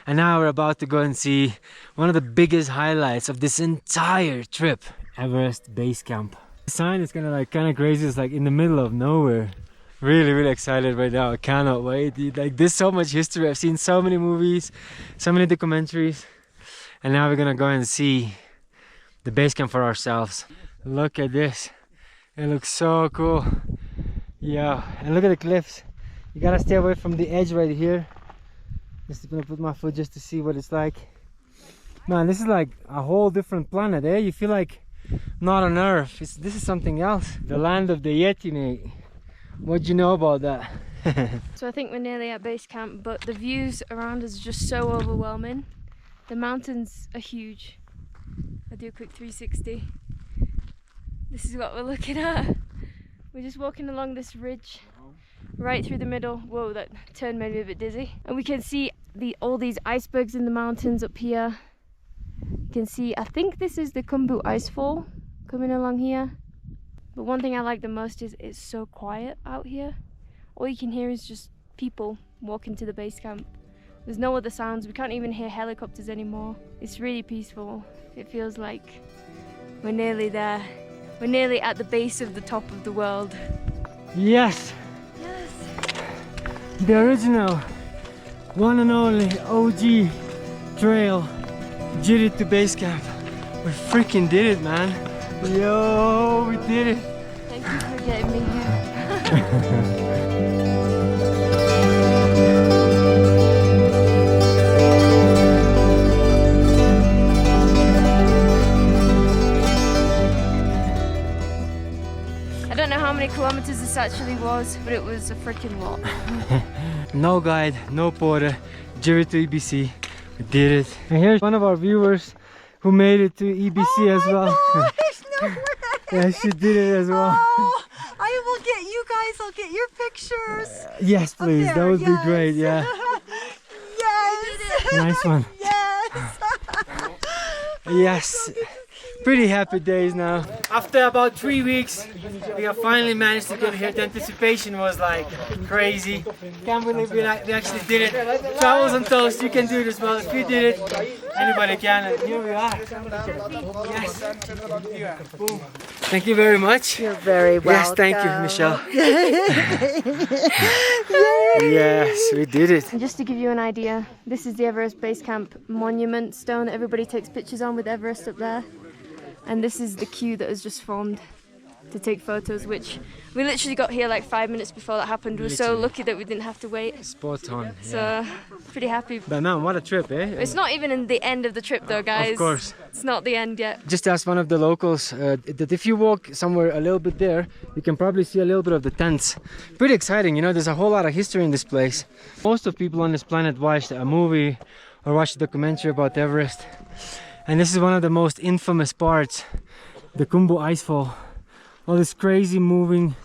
And now we're about to go and see one of the biggest highlights of this entire trip, Everest Base Camp. The sign is kind of crazy. It's like in the middle of nowhere. Really excited right now. I cannot wait. Like, there's so much history. I've seen so many movies, so many documentaries, and now we're gonna go and see the base camp for ourselves. Look at this. It looks so cool. Yeah, and look at the cliffs. You gotta stay away from the edge right here. Just gonna put my foot just to see what it's like. Man, this is like a whole different planet, eh? You feel like not on Earth. This is something else. The land of the Yeti, mate. What do you know about that? So I think we're nearly at base camp, but the views around us are just so overwhelming. The mountains are huge. I'll do a quick 360. This is what we're looking at. We're just walking along this ridge right through the middle. Whoa, that turn made me a bit dizzy. And we can see all these icebergs in the mountains up here. You can see, I think this is the Khumbu Icefall coming along here. But one thing I like the most is it's so quiet out here. All you can hear is just people walking to the base camp. There's no other sounds. We can't even hear helicopters anymore. It's really peaceful. It feels like we're nearly there. We're nearly at the base of the top of the world. Yes! Yes! The original, one and only OG trail, Jiri to base camp. We freaking did it, man. Yo, we did it. Thank you for getting me here. I don't know how many kilometers this actually was, but it was a freaking lot. No guide, no porter, Jiri to EBC. We did it. And here's one of our viewers who made it to EBC as well. Gosh, no way. Yeah, she did it as well. Oh, I will get you guys. I'll get your pictures. Yes, please. There, That would be yes. great. Yeah. Yes. Nice one. Yes. Yes. Pretty happy days now. After about 3 weeks, we have finally managed to get here. The anticipation was like crazy. Can't believe we actually did it. Travels on toast, you can do it as well. If you did it, anybody can. And here we are. Yes. Boom. Thank you very much. You're very welcome. Yes, thank you, Michelle. Yes, we did it. And just to give you an idea, this is the Everest Base Camp monument stone that everybody takes pictures on with Everest up there. And this is the queue that has just formed to take photos, which we literally got here like 5 minutes before that happened. We were so lucky that we didn't have to wait. Spot on. Yeah. So, pretty happy. But man, what a trip, eh? It's not even in the end of the trip though, guys. Of course. It's not the end yet. Just asked one of the locals that if you walk somewhere a little bit there, you can probably see a little bit of the tents. Pretty exciting, you know, there's a whole lot of history in this place. Most of people on this planet watched a movie or watched a documentary about Everest. And this is one of the most infamous parts, the Khumbu Icefall. All this crazy moving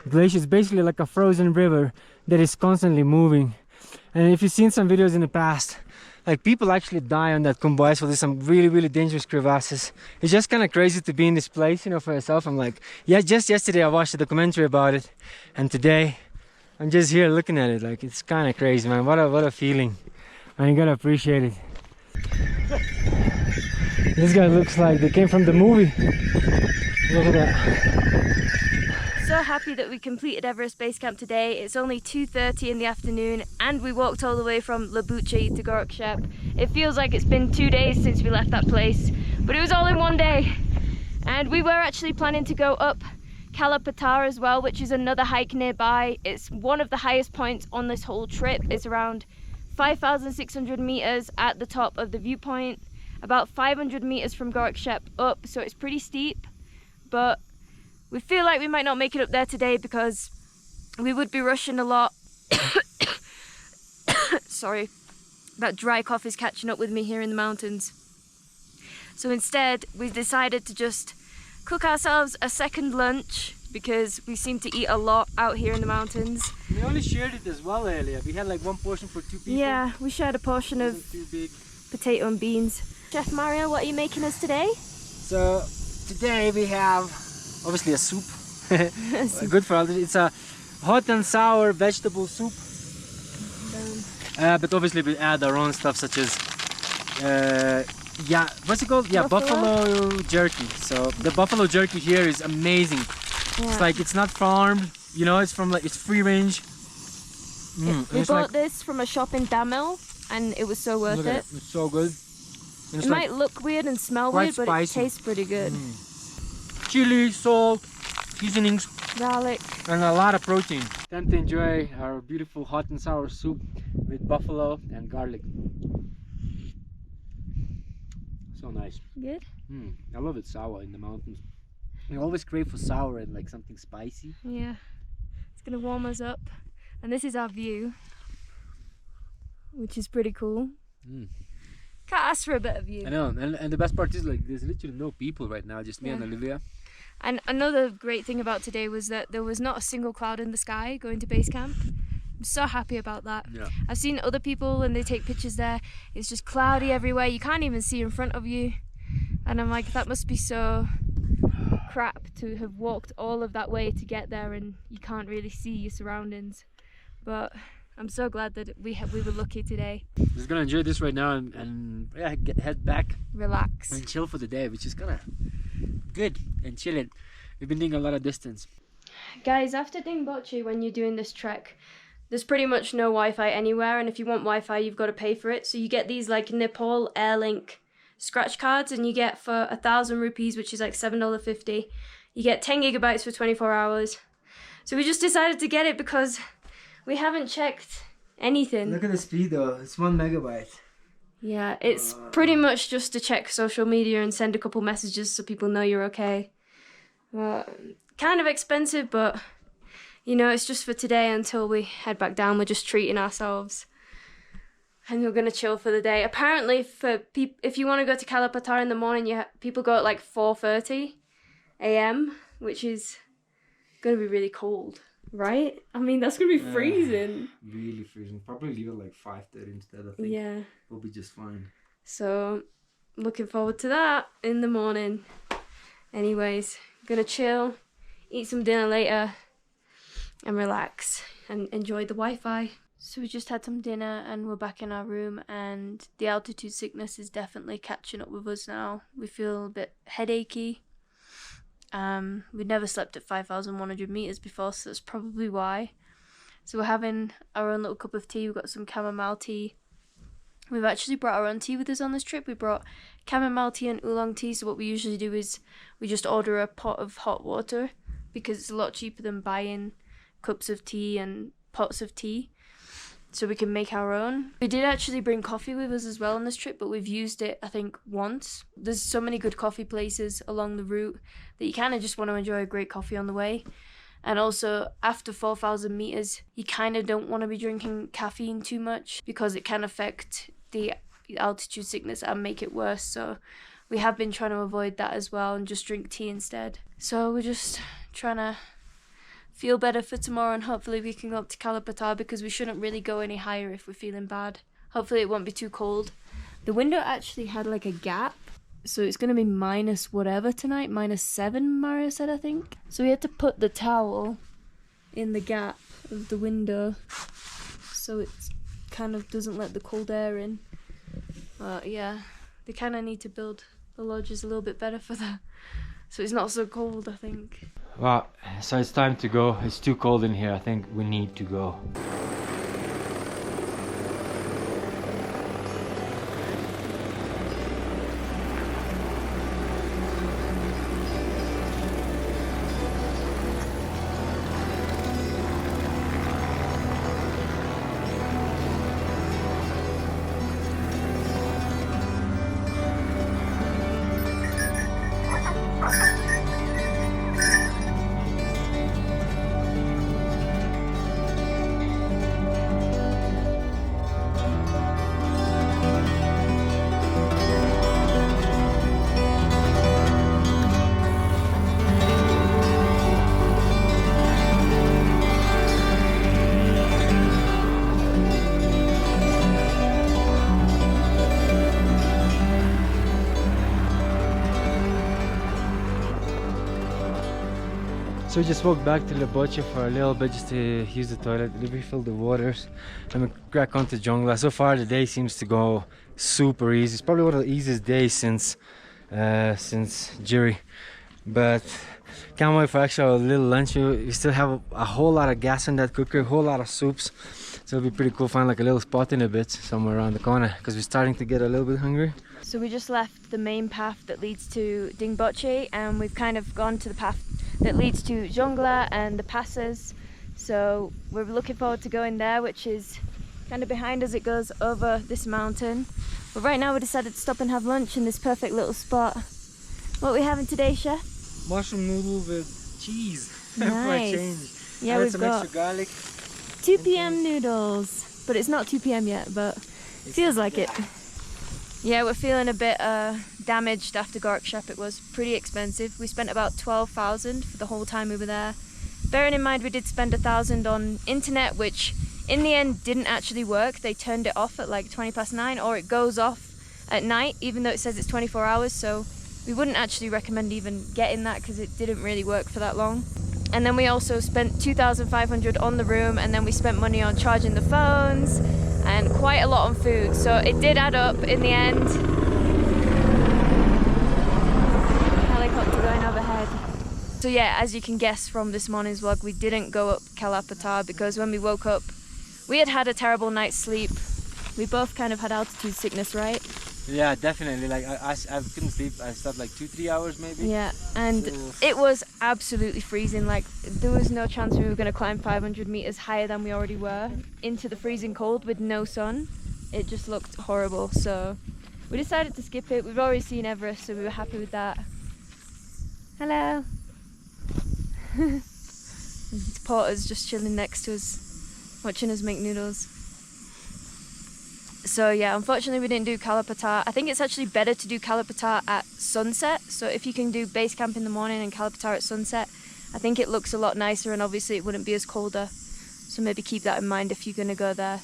glaciers, basically like a frozen river that is constantly moving. And if you've seen some videos in the past, like people actually die on that Khumbu Icefall. There's some really dangerous crevasses. It's just kind of crazy to be in this place, you know, for yourself. I'm like, yeah, just yesterday I watched a documentary about it, and today I'm just here looking at it. Like, it's kind of crazy, man. What a feeling. Man, you gotta appreciate it. This guy looks like they came from the movie. Look at that. So happy that we completed Everest Base Camp today. It's only 2:30 in the afternoon and we walked all the way from Lukla to Gorak, Shep. It feels like it's been 2 days since we left that place, but it was all in one day. And we were actually planning to go up Kalapatar as well, which is another hike nearby. It's one of the highest points on this whole trip. It's around 5,600 meters at the top of the viewpoint, about 500 meters from Gorak Shep up, so it's pretty steep. But we feel like we might not make it up there today because we would be rushing a lot. Sorry, that dry cough is catching up with me here in the mountains. So instead, we decided to just cook ourselves a second lunch because we seem to eat a lot out here in the mountains. We only shared it as well earlier. We had like one portion for 2 people. Yeah, we shared a portion of potato and beans. Chef Mario, what are you making us today? So today we have obviously a soup. Good for all. It's a hot and sour vegetable soup. but obviously we add our own stuff such as yeah, what's it called? Yeah, buffalo jerky. So the buffalo jerky here is amazing. Yeah. It's like it's not farmed, you know, it's from like it's free range. We bought this from a shop in Damel and it was so worth it. It's so good. It might look weird and smell weird, but it tastes pretty good. Chili, salt, seasonings, Garlic. and a lot of protein. Time to enjoy our beautiful hot and sour soup with buffalo and garlic. So nice. Good? I love it sour in the mountains. I always crave for sour and like something spicy. Yeah. It's gonna warm us up. And this is our view, which is pretty cool. Can't ask for a better view. I know, and the best part is like there's literally no people right now, just me and Olivia. And another great thing about today was that there was not a single cloud in the sky going to base camp. I'm so happy about that. Yeah. I've seen other people and they take pictures there. It's just cloudy everywhere. You can't even see in front of you. And I'm like, that must be so crap to have walked all of that way to get there and you can't really see your surroundings. But I'm so glad that we were lucky today. Just gonna enjoy this right now and yeah, head back, relax, and chill for the day, which is kind of good and chilling. We've been doing a lot of distance. Guys, after Dingboche, when you're doing this trek, there's pretty much no Wi-Fi anywhere, and if you want Wi-Fi, you've got to pay for it. So you get these like Nepal Airlink scratch cards, and you get for 1,000 rupees, which is like $7.50. You get 10 gigabytes for 24 hours. So we just decided to get it because we haven't checked anything. Look at the speed though, it's 1 megabyte. Yeah, it's pretty much just to check social media and send a couple messages so people know you're okay. Kind of expensive, but you know, it's just for today until we head back down. We're just treating ourselves. And we're gonna chill for the day. Apparently, if you want to go to Kalapatar in the morning, people go at like 4:30 a.m., which is gonna be really cold. Right? I mean, that's gonna be freezing. Really freezing. Probably leave it like 5:30 instead. I think. Yeah. We'll be just fine. So, looking forward to that in the morning. Anyways, gonna chill, eat some dinner later, and relax and enjoy the Wi-Fi. So we just had some dinner and we're back in our room, and the altitude sickness is definitely catching up with us now. We feel a bit headachy. We'd never slept at 5,100 meters before, so that's probably why. So we're having our own little cup of tea. We've got some chamomile tea. We've actually brought our own tea with us on this trip. We brought chamomile tea and oolong tea. So what we usually do is we just order a pot of hot water because it's a lot cheaper than buying cups of tea and pots of tea. So we can make our own. We did actually bring coffee with us as well on this trip, but we've used it, I think, once. There's so many good coffee places along the route that you kind of just want to enjoy a great coffee on the way. And also, after 4,000 meters, you kind of don't want to be drinking caffeine too much because it can affect the altitude sickness and make it worse. So we have been trying to avoid that as well and just drink tea instead. So we're just trying to feel better for tomorrow, and hopefully we can go up to Kalapatar because we shouldn't really go any higher if we're feeling bad. Hopefully it won't be too cold. The window actually had like a gap, so it's going to be minus whatever tonight, -7 Mario said, I think. So we had to put the towel in the gap of the window so it kind of doesn't let the cold air in. Yeah, they kind of need to build the lodges a little bit better for that, so it's not so cold, I think. Well, so it's time to go. It's too cold in here. I think we need to go. So we just walked back to Leboche for a little bit just to use the toilet, refill the waters, and we crack on to Dzongla. So far the day seems to go super easy. It's probably one of the easiest days since Jiri, but can't wait for actually a little lunch. We still have a whole lot of gas in that cooker, a whole lot of soups, so it'll be pretty cool find like a little spot in a bit somewhere around the corner because we're starting to get a little bit hungry. So we just left the main path that leads to Dingboche, and we've kind of gone to the path that leads to Dzongla and the passes. So we're looking forward to going there, which is kind of behind us. It goes over this mountain. But right now we decided to stop and have lunch in this perfect little spot. What are we having today, Chef? Mushroom noodle with cheese. Nice. For a change. Yeah, we've some got extra garlic. 2 p.m. noodles, but it's not 2 p.m. yet, but feels like it. Yeah, we're feeling a bit damaged after Gorak Shep. It was pretty expensive. We spent about 12,000 for the whole time we were there. Bearing in mind we did spend 1,000 on internet, which in the end didn't actually work. They turned it off at like 9:20, or it goes off at night, even though it says it's 24 hours. So we wouldn't actually recommend even getting that because it didn't really work for that long. And then we also spent 2,500 on the room, and then we spent money on charging the phones and quite a lot on food. So it did add up in the end. Helicopter going overhead. So yeah, as you can guess from this morning's vlog, we didn't go up Kalapata because when we woke up, we had had a terrible night's sleep. We both kind of had altitude sickness, right? Yeah, definitely. Like I couldn't sleep. I slept like 2-3 hours maybe. Yeah, and it was absolutely freezing. Like there was no chance we were going to climb 500 meters higher than we already were into the freezing cold with no sun. It just looked horrible. So we decided to skip it. We've already seen Everest, so we were happy with that. Hello. Porter's just chilling next to us, watching us make noodles. So yeah, unfortunately we didn't do Kalapata. I think it's actually better to do Kalapata at sunset. So if you can do base camp in the morning and Kalapata at sunset, I think it looks a lot nicer, and obviously it wouldn't be as colder. So maybe keep that in mind if you're gonna go there.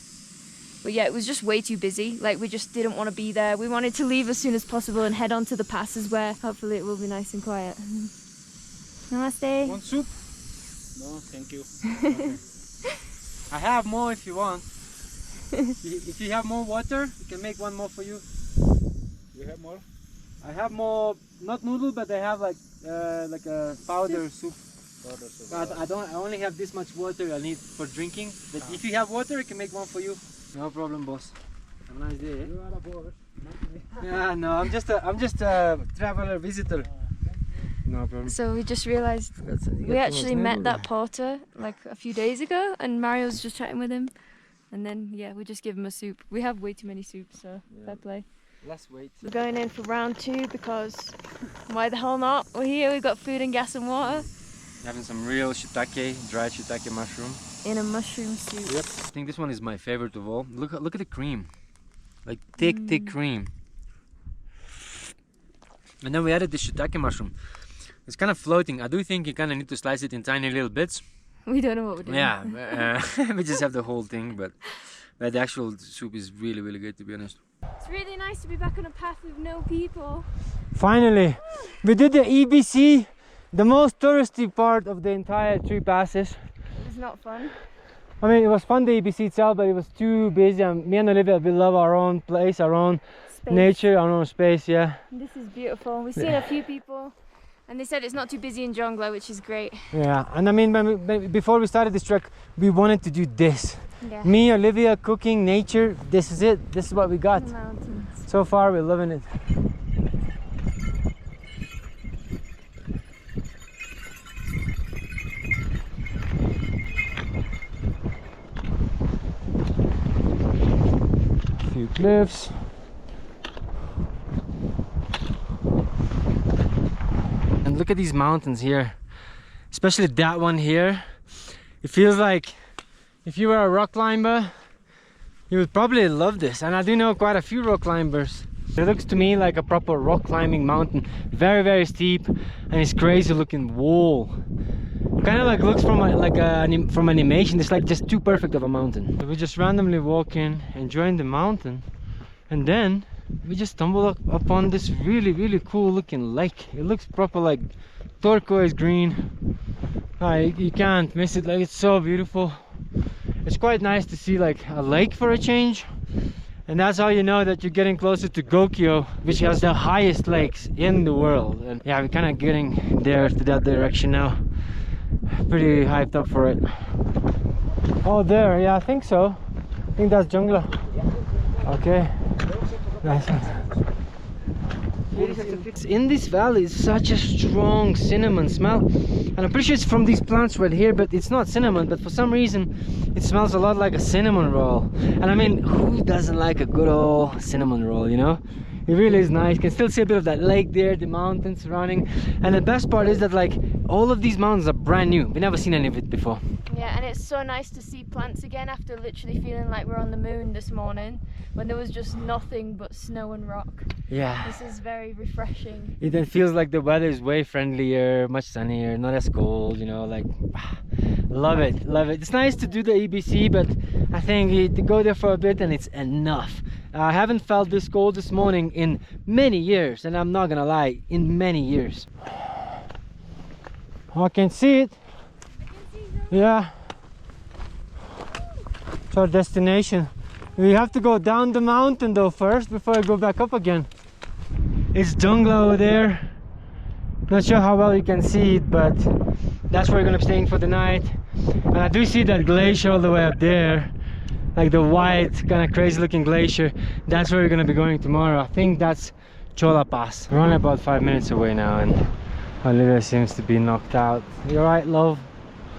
But yeah, it was just way too busy. Like we just didn't want to be there. We wanted to leave as soon as possible and head on to the passes where hopefully it will be nice and quiet. Namaste. Want soup? No, thank you. I have more if you want. If you have more water, we can make one more for you. You have more? I have more, not noodle, but I have like a powder soup. Powder soup. But I only have this much water I need for drinking. But if you have water, I can make one for you. No problem, boss. Have a nice day. You are a boss, not me. Yeah, no, I'm just a traveler visitor. No problem. So we just realised we actually met that porter like a few days ago, and Mario was just chatting with him. And then, yeah, we just give him a soup. We have way too many soups, so fair play. Let's wait. We're going in for round 2 because why the hell not? We're here, we've got food and gas and water. Having some real shiitake, dried shiitake mushroom. In a mushroom soup. Yep. I think this one is my favorite of all. Look at the cream. Like thick cream. And then we added the shiitake mushroom. It's kind of floating. I do think you kind of need to slice it in tiny little bits. We don't know what we're doing. Yeah, we just have the whole thing, but the actual soup is really, really good, to be honest. It's really nice to be back on a path with no people. Finally, we did the EBC, the most touristy part of the entire 3 passes. It was not fun. I mean, it was fun, the EBC itself, but it was too busy. And me and Olivia, we love our own place, our own nature, our own space, yeah. This is beautiful. We've seen a few people. And they said it's not too busy in Dzongla, which is great. Yeah, and I mean, before we started this trek, we wanted to do this. Yeah. Me, Olivia, cooking, nature, this is it. This is what we got. The mountains. So far, we're loving it. A few cliffs. And look at these mountains here, especially that one here. It feels like if you were a rock climber, you would probably love this. And I do know quite a few rock climbers. It looks to me like a proper rock climbing mountain, very, very steep, and it's crazy looking wall. Kind of like looks from from animation. It's like just too perfect of a mountain. So we just randomly walk in, enjoying the mountain, and then we just stumbled upon this really, really cool looking lake. It looks proper like turquoise green, You can't miss it. Like, it's so beautiful. It's quite nice to see like a lake for a change, and that's how you know that you're getting closer to Gokyo, which has the highest lakes in the world. And yeah, we're kind of getting there to that direction now. Pretty hyped up for it. Oh, there, yeah, I think so. I think that's Dzongla. Okay, nice one. In this valley is such a strong cinnamon smell, and I'm pretty sure it's from these plants right here, but it's not cinnamon, but for some reason it smells a lot like a cinnamon roll. And I mean, who doesn't like a good old cinnamon roll, you know? It really is nice. You can still see a bit of that lake there, the mountains surrounding, and the best part is that like all of these mountains are brand new. We've never seen any of it before. Yeah, and it's so nice to see plants again after literally feeling like we're on the moon this morning when there was just nothing but snow and rock. Yeah. This is very refreshing. It then feels like the weather is way friendlier, much sunnier, not as cold, you know, like, love it, love it. It's nice to do the EBC, but I think you to go there for a bit and it's enough. I haven't felt this cold this morning in many years, and I'm not gonna lie, in many years. I can see it. Yeah. It's our destination. We have to go down the mountain though first before I go back up again. It's Dzongla over there. Not sure how well you can see it, but that's where we're gonna be staying for the night. And I do see that glacier all the way up there, like the white kind of crazy looking glacier. That's where we're gonna be going tomorrow. I think that's Chola Pass. We're only about 5 minutes away now, and Olivia seems to be knocked out. You alright, love?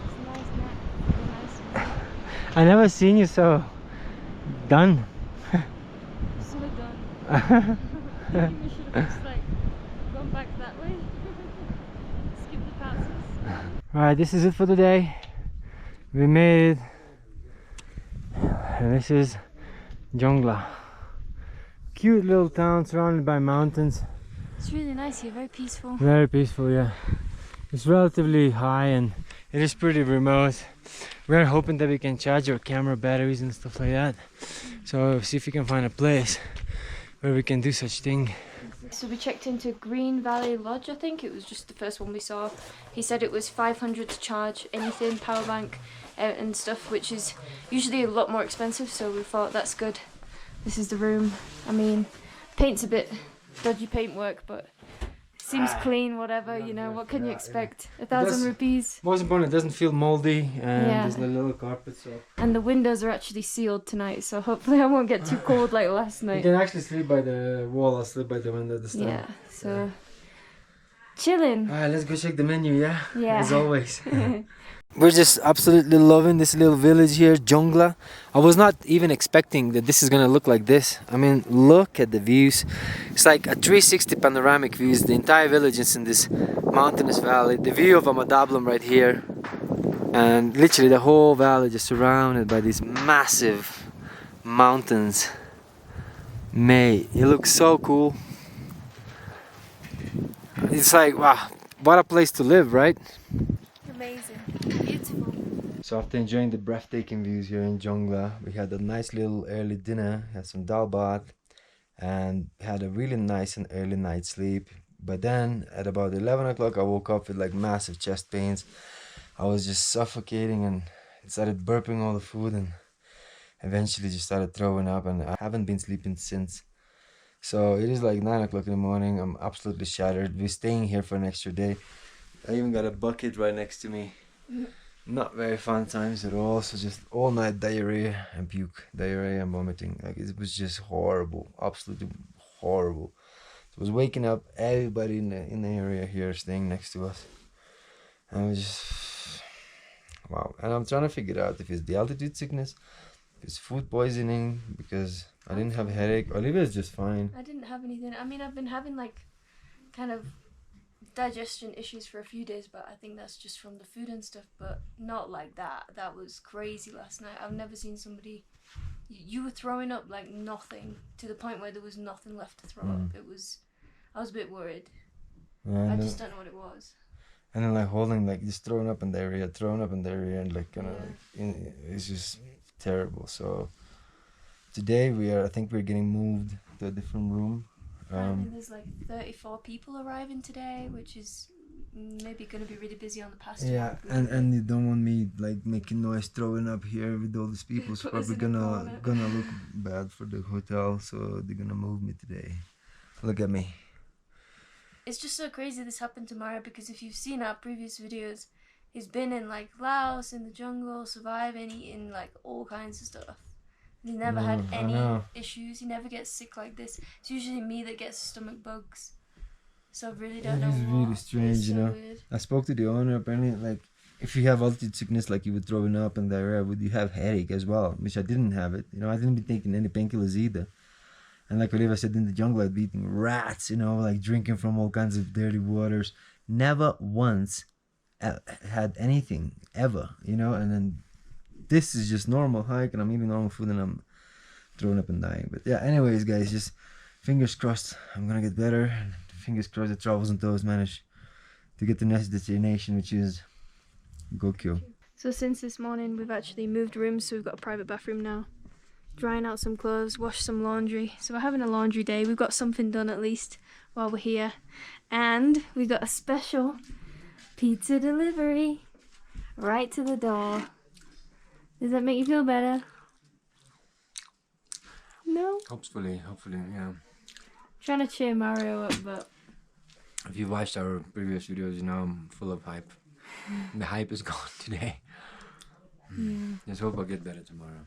It's nice, isn't it? Nice. I never seen you so done. So done. Maybe we should have just like gone back that way. Skip the passes. Alright, this is it for today. We made it. And this is Dzongla. Cute little town surrounded by mountains. It's really nice here, very peaceful. Very peaceful, yeah. It's relatively high and it is pretty remote. We're hoping that we can charge our camera batteries and stuff like that. So see if we can find a place where we can do such thing. So we checked into Green Valley Lodge, I think. It was just the first one we saw. He said it was 500 to charge anything, power bank and stuff, which is usually a lot more expensive, so we thought that's good. This is the room. I mean, paint's a bit dodgy paintwork, but seems clean, whatever, you know, what can you expect? 1,000 rupees. Most important, it doesn't feel moldy, and Yeah. there's a little carpet, so And the windows are actually sealed tonight, so hopefully I won't get too cold like last you night. can actually sleep by the wall. I'll sleep by the window this time. Yeah, so chilling. Alright, let's go check the menu, yeah? Yeah. As always. We're just absolutely loving this little village here, Dzongla. I was not even expecting that this is gonna look like this. I mean, look at the views. It's like a 360 panoramic views. The entire village is in this mountainous valley. The view of Amadablam right here. And literally the whole valley is surrounded by these massive mountains. Mate, it looks so cool. It's like, wow, what a place to live, right? Amazing. Beautiful. So after enjoying the breathtaking views here in Dzongla, we had a nice little early dinner, had some dal bhat, and had a really nice and early night sleep. But then at about 11 o'clock I woke up with like massive chest pains. I was just suffocating and started burping all the food, and eventually just started throwing up, and I haven't been sleeping since. So it is like 9 o'clock in the morning. I'm absolutely shattered. We're staying here for an extra day. I even got a bucket right next to me. Not very fun times at all. So just all night diarrhea and puke, diarrhea and vomiting. Like, it was just horrible, absolutely horrible. So I was waking up everybody in the area here staying next to us, and it was just wow. And I'm trying to figure out if it's the altitude sickness, if it's food poisoning, because I didn't have a headache. Olivia's just fine. I didn't have anything. I mean, I've been having like kind of digestion issues for a few days, but I think that's just from the food and stuff, but not like that. That was crazy last night. I've never seen somebody, you were throwing up like nothing, to the point where there was nothing left to throw up. I was a bit worried. Yeah, I just don't know what it was. And then like holding, like just throwing up in the area, and like kind of it's just terrible. So today I think we're getting moved to a different room. Apparently there's like 34 people arriving today, which is maybe going to be really busy on the pasture. Yeah, and you don't want me like making noise, throwing up here with all these people. It's Put us probably in a gonna corner. look bad for the hotel, so they're gonna move me today. Look at me. It's just so crazy this happened to Mario, because if you've seen our previous videos, he's been in like Laos, in the jungle, surviving, eating like all kinds of stuff. And he's never had I any know. issues. He never gets sick like this. It's usually me that gets stomach bugs. So I really don't know It's what. really strange, It's you so know. weird. I spoke to the owner. Apparently, like if you have altitude sickness, like you were throwing up and diarrhea, would you have headache as well? Which I didn't have it. You know, I didn't be taking any painkillers either. And like Olivia said, in the jungle, I'd be eating rats. You know, like drinking from all kinds of dirty waters. Never once had anything ever. You know, and then this is just normal hike, and I'm eating normal food, and I'm throwing up and dying. But yeah, anyways, guys, just fingers crossed I'm gonna get better. And fingers crossed the Travels and Toes manage to get to the next destination, which is Gokyo. So since this morning, we've actually moved rooms, so we've got a private bathroom now. Drying out some clothes, washed some laundry. So we're having a laundry day. We've got something done at least while we're here. And we got a special pizza delivery right to the door. Does that make you feel better? No? Hopefully, yeah. Trying to cheer Mario up, but If you watched our previous videos, you know I'm full of hype. The hype is gone today. Just hope I'll get better tomorrow.